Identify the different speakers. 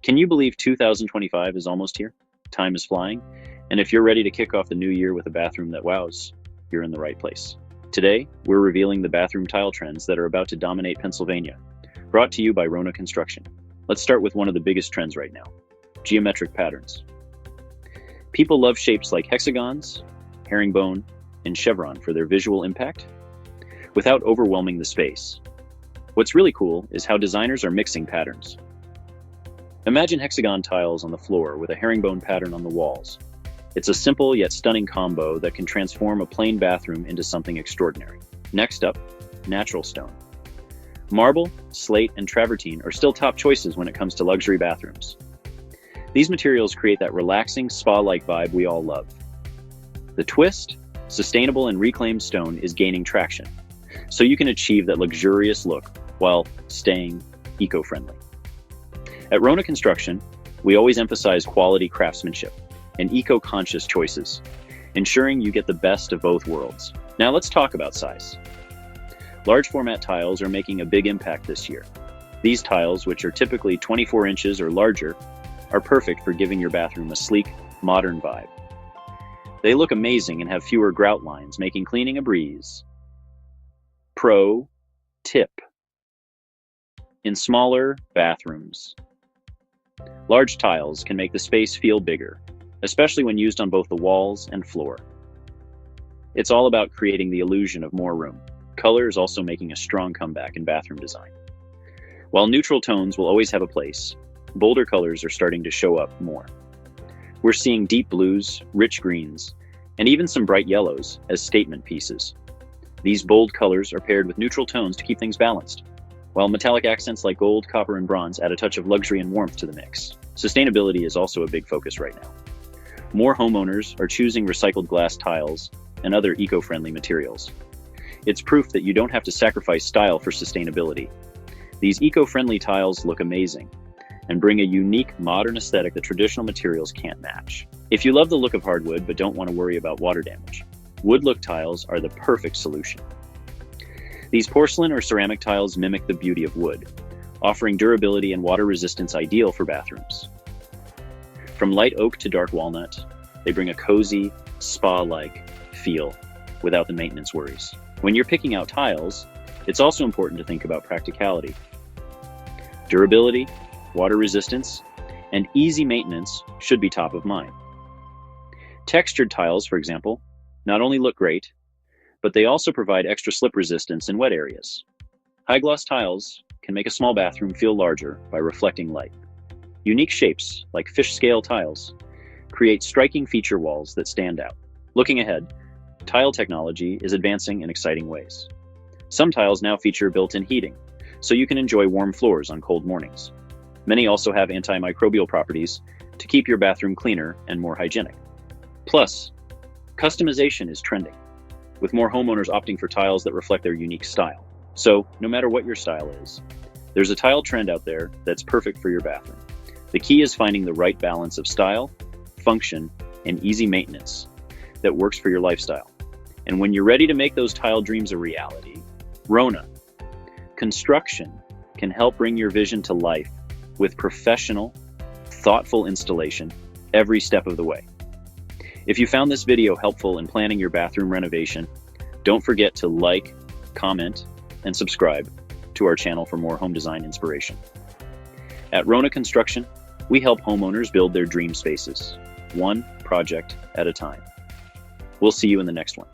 Speaker 1: Can you believe 2025 is almost here? Time is flying, and if you're ready to kick off the new year with a bathroom that wows, you're in the right place. Today, we're revealing the bathroom tile trends that are about to dominate Pennsylvania, brought to you by Wrona Construction. Let's start with one of the biggest trends right now: geometric patterns. People love shapes like hexagons, herringbone, and chevron for their visual impact, without overwhelming the space. What's really cool is how designers are mixing patterns. Imagine hexagon tiles on the floor with a herringbone pattern on the walls. It's a simple yet stunning combo that can transform a plain bathroom into something extraordinary. Next up, natural stone. Marble, slate, and travertine are still top choices when it comes to luxury bathrooms. These materials create that relaxing, spa-like vibe we all love. The twist, sustainable and reclaimed stone, is gaining traction, so you can achieve that luxurious look while staying eco-friendly. At Wrona Construction, we always emphasize quality craftsmanship and eco-conscious choices, ensuring you get the best of both worlds. Now let's talk about size. Large format tiles are making a big impact this year. These tiles, which are typically 24 inches or larger, are perfect for giving your bathroom a sleek, modern vibe. They look amazing and have fewer grout lines, making cleaning a breeze. Pro tip: in smaller bathrooms, large tiles can make the space feel bigger, especially when used on both the walls and floor. It's all about creating the illusion of more room. Color is also making a strong comeback in bathroom design. While neutral tones will always have a place, bolder colors are starting to show up more. We're seeing deep blues, rich greens, and even some bright yellows as statement pieces. These bold colors are paired with neutral tones to keep things balanced, while metallic accents like gold, copper, and bronze add a touch of luxury and warmth to the mix. Sustainability is also a big focus right now. More homeowners are choosing recycled glass tiles and other eco-friendly materials. It's proof that you don't have to sacrifice style for sustainability. These eco-friendly tiles look amazing and bring a unique, modern aesthetic that traditional materials can't match. If you love the look of hardwood but don't want to worry about water damage, wood look tiles are the perfect solution. These porcelain or ceramic tiles mimic the beauty of wood, offering durability and water resistance ideal for bathrooms. From light oak to dark walnut, they bring a cozy, spa-like feel without the maintenance worries. When you're picking out tiles, it's also important to think about practicality. Durability, water resistance, and easy maintenance should be top of mind. Textured tiles, for example, not only look great, but they also provide extra slip resistance in wet areas. High-gloss tiles can make a small bathroom feel larger by reflecting light. Unique shapes, like fish scale tiles, create striking feature walls that stand out. Looking ahead, tile technology is advancing in exciting ways. Some tiles now feature built-in heating, so you can enjoy warm floors on cold mornings. Many also have antimicrobial properties to keep your bathroom cleaner and more hygienic. Plus, customization is trending, with more homeowners opting for tiles that reflect their unique style. So, no matter what your style is, there's a tile trend out there that's perfect for your bathroom. The key is finding the right balance of style, function, and easy maintenance that works for your lifestyle. And when you're ready to make those tile dreams a reality, Wrona Construction can help bring your vision to life with professional, thoughtful installation every step of the way. If you found this video helpful in planning your bathroom renovation, don't forget to like, comment, and subscribe to our channel for more home design inspiration. At Wrona Construction, we help homeowners build their dream spaces, one project at a time. We'll see you in the next one.